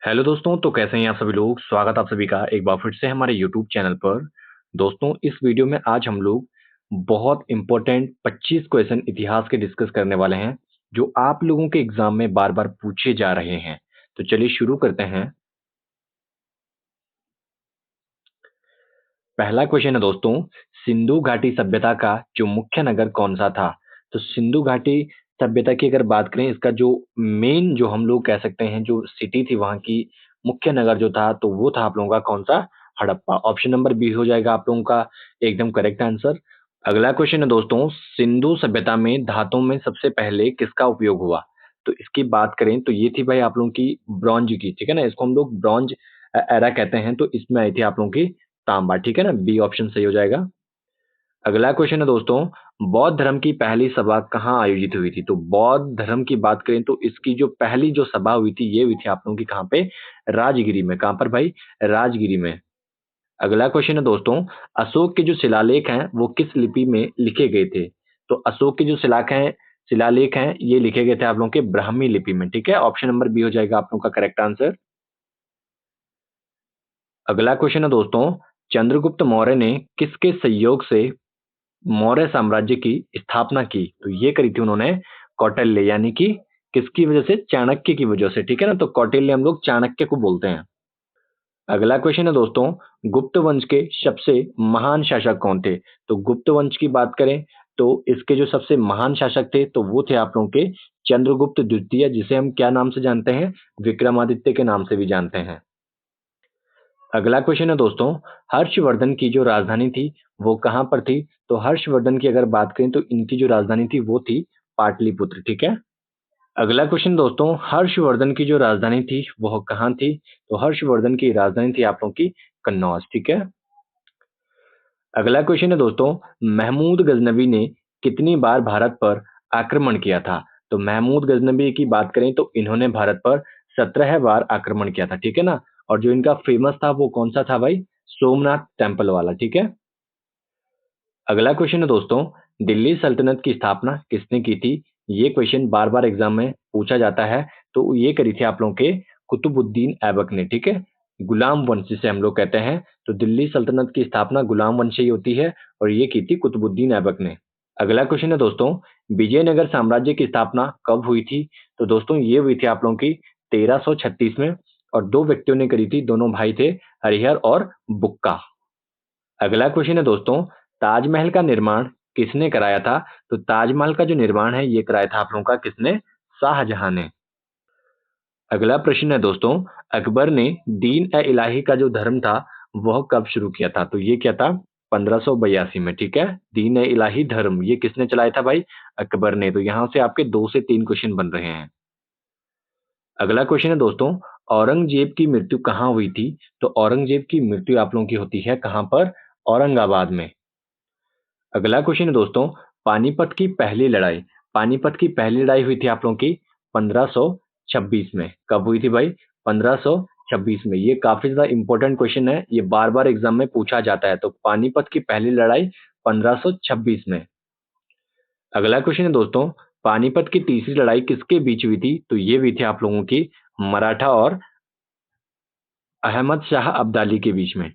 Hello दोस्तों, तो कैसे हैं आप सभी लोग। स्वागत आप सभी का एक बार फिर से हमारे यूट्यूब चैनल पर। दोस्तों, इस वीडियो में आज हम लोग बहुत इंपॉर्टेंट 25 क्वेश्चन इतिहास के डिस्कस करने वाले हैं, जो आप लोगों के एग्जाम में बार बार पूछे जा रहे हैं। तो चलिए शुरू करते हैं। पहला क्वेश्चन है दोस्तों, सिंधु घाटी सभ्यता का जो मुख्य नगर कौन सा था। तो सिंधु घाटी सभ्यता की अगर बात करें, इसका जो मेन जो हम लोग कह सकते हैं जो सिटी थी वहां की, मुख्य नगर जो था, तो वो था आप लोगों का कौन सा, हड़प्पा। ऑप्शन नंबर बी हो जाएगा आप लोगों का एकदम करेक्ट आंसर। अगला क्वेश्चन है दोस्तों, सिंधु सभ्यता में धातुओं में सबसे पहले किसका उपयोग हुआ। तो इसकी बात करें तो ये थी भाई आप लोगों की ब्रॉन्ज की, ठीक है ना। इसको हम लोग ब्रॉन्ज एरा कहते हैं। तो इसमें आई थी आप लोगों की तांबा, ठीक है ना। बी ऑप्शन सही हो जाएगा। अगला क्वेश्चन है दोस्तों, बौद्ध धर्म की पहली सभा कहाँ आयोजित हुई थी। तो बौद्ध धर्म की बात करें तो इसकी जो पहली जो सभा हुई थी, ये हुई थी आप लोगों की कहाँ पे, राजगिरी में। कहाँ पर भाई, राजगिरी में। अगला क्वेश्चन है दोस्तों, अशोक के जो शिलालेख हैं वो किस लिपि में लिखे गए थे। तो अशोक के जो शिलालेख हैं ये लिखे गए थे आप लोगों के ब्राह्मी लिपि में, ठीक है। ऑप्शन नंबर बी हो जाएगा आप लोगों का करेक्ट आंसर। अगला क्वेश्चन है दोस्तों, चंद्रगुप्त मौर्य ने किसके सहयोग से मौर्य साम्राज्य की स्थापना की। तो ये करी थी उन्होंने कौटिल्य, यानी कि किसकी वजह से, चाणक्य की वजह से, ठीक है ना। तो कौटिल्य हम लोग चाणक्य को बोलते हैं। अगला क्वेश्चन है दोस्तों, गुप्त वंश के सबसे महान शासक कौन थे। तो गुप्त वंश की बात करें तो इसके जो सबसे महान शासक थे तो वो थे आप लोगों के चंद्रगुप्त द्वितीय, जिसे हम क्या नाम से जानते हैं, विक्रमादित्य के नाम से भी जानते हैं। अगला क्वेश्चन है दोस्तों, हर्षवर्धन की जो राजधानी थी वो कहाँ पर थी। तो हर्षवर्धन की अगर बात करें तो इनकी जो राजधानी थी वो थी पाटलिपुत्र, ठीक है। अगला क्वेश्चन दोस्तों, हर्षवर्धन की जो राजधानी थी वह कहाँ थी। तो हर्षवर्धन की राजधानी थी आप लोगों की कन्नौज, ठीक है। अगला क्वेश्चन है दोस्तों, महमूद गजनवी ने कितनी बार भारत पर आक्रमण किया था। तो महमूद गजनवी की बात करें तो इन्होंने भारत पर 17 बार आक्रमण किया था, ठीक है ना। और जो इनका फेमस था वो कौन सा था भाई, सोमनाथ टेम्पल वाला, ठीक है। अगला क्वेश्चन है दोस्तों, दिल्ली सल्तनत की स्थापना किसने की थी। ये क्वेश्चन बार बार एग्जाम में पूछा जाता है। तो ये करी थी आप लोगों के कुतुबुद्दीन ऐबक ने, ठीक है। गुलाम वंश जिसे हम लोग कहते हैं। तो दिल्ली सल्तनत की स्थापना गुलाम वंश से ही होती है और ये की थी कुतुबुद्दीन ऐबक ने। अगला क्वेश्चन है दोस्तों, विजयनगर साम्राज्य की स्थापना कब हुई थी। तो दोस्तों ये हुई थी आप लोगों की 1336 में, और दो व्यक्तियों ने करी थी, दोनों भाई थे, हरिहर और बुक्का। अगला क्वेश्चन है दोस्तों, ताजमहल का निर्माण किसने कराया था। तो ताजमहल का जो निर्माण है ये कराया था आप लोगों का किसने, शाहजहां ने। अगला प्रश्न है दोस्तों, अकबर ने दीन ए इलाही का जो धर्म था वह कब शुरू किया था। तो ये क्या था, 1582 में, ठीक है। दीन ए इलाही धर्म ये किसने चलाया था भाई, अकबर ने। तो यहां से आपके 2 से 3 क्वेश्चन बन रहे हैं। अगला क्वेश्चन है दोस्तों, औरंगजेब की मृत्यु कहाँ हुई थी। तो औरंगजेब की मृत्यु आप लोगों की होती है कहाँ पर, औरंगाबाद में। अगला क्वेश्चन है दोस्तों, पानीपत की पहली लड़ाई हुई थी आप लोगों की 1526 में। कब हुई थी भाई, 1526 में। ये काफी ज्यादा इंपॉर्टेंट क्वेश्चन है, ये बार बार एग्जाम में पूछा जाता है। तो पानीपत की पहली लड़ाई 1526 में। अगला क्वेश्चन है दोस्तों, पानीपत की तीसरी लड़ाई किसके बीच हुई थी। तो ये हुई थी आप लोगों की मराठा और अहमद शाह अब्दाली के बीच में।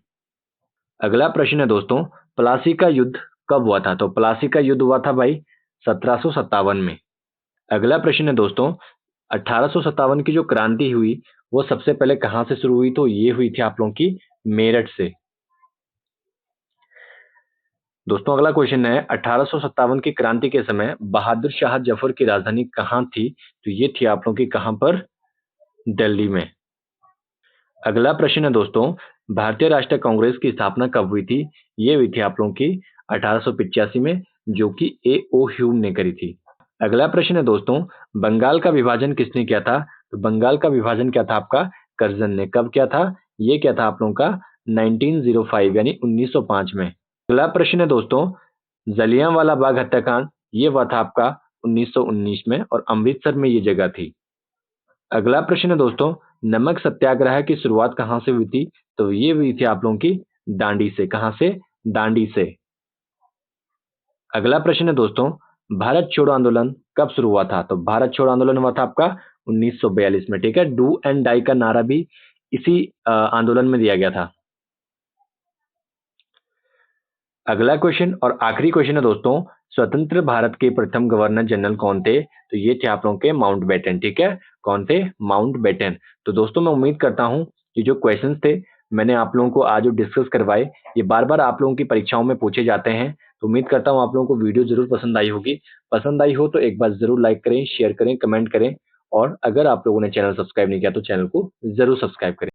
अगला प्रश्न है दोस्तों, प्लासी का युद्ध कब हुआ था। तो प्लासी का युद्ध हुआ था भाई 1757 में। अगला प्रश्न है दोस्तों, 1857 की जो क्रांति हुई वो सबसे पहले कहां से शुरू हुई। तो ये हुई थी आप लोगों की मेरठ से। दोस्तों अगला क्वेश्चन है, 1857 की क्रांति के समय बहादुर शाह जफर की राजधानी कहाँ थी। तो ये थी आप लोगों की कहां पर, दिल्ली में। अगला प्रश्न है दोस्तों, भारतीय राष्ट्रीय कांग्रेस की स्थापना कब हुई थी। ये हुई थी आप लोगों की 1885 में, जो कि ए ओ ह्यूम ने करी थी। अगला प्रश्न है दोस्तों, बंगाल का विभाजन किसने किया था। तो बंगाल का विभाजन क्या था आपका, कर्जन ने। कब किया था, ये क्या था आप लोगों का 1905 यानी 1905 में। अगला प्रश्न है दोस्तों, जलियांवाला बाग हत्याकांड ये हुआ था आपका 1919 में, और अमृतसर में ये जगह थी। अगला प्रश्न है दोस्तों, नमक सत्याग्रह की शुरुआत कहाँ से हुई थी। तो ये हुई थी आप लोगों की दांडी से। कहाँ से, दांडी से। अगला प्रश्न है दोस्तों, भारत छोड़ो आंदोलन कब शुरू हुआ था। तो भारत छोड़ो आंदोलन हुआ था आपका 1942 में। ठीक है, डू एंड डाई का नारा भी इसी आंदोलन में दिया गया था। अगला क्वेश्चन और आखिरी क्वेश्चन है दोस्तों, स्वतंत्र भारत के प्रथम गवर्नर जनरल कौन थे? तो ये थे आप लोगों के माउंटबेटन। ठीक है, कौन थे? माउंटबेटन। तो दोस्तों मैं उम्मीद करता हूं कि जो क्वेश्चंस थे मैंने आप लोगों को आज जो डिस्कस करवाए, ये बार बार आप लोगों की परीक्षाओं में पूछे जाते हैं। तो उम्मीद करता हूं आप लोगों को वीडियो जरूर पसंद आई होगी। पसंद आई हो तो एक बार जरूर लाइक करें, शेयर करें, कमेंट करें, और अगर आप लोगों ने चैनल सब्सक्राइब नहीं किया तो चैनल को जरूर सब्सक्राइब करें।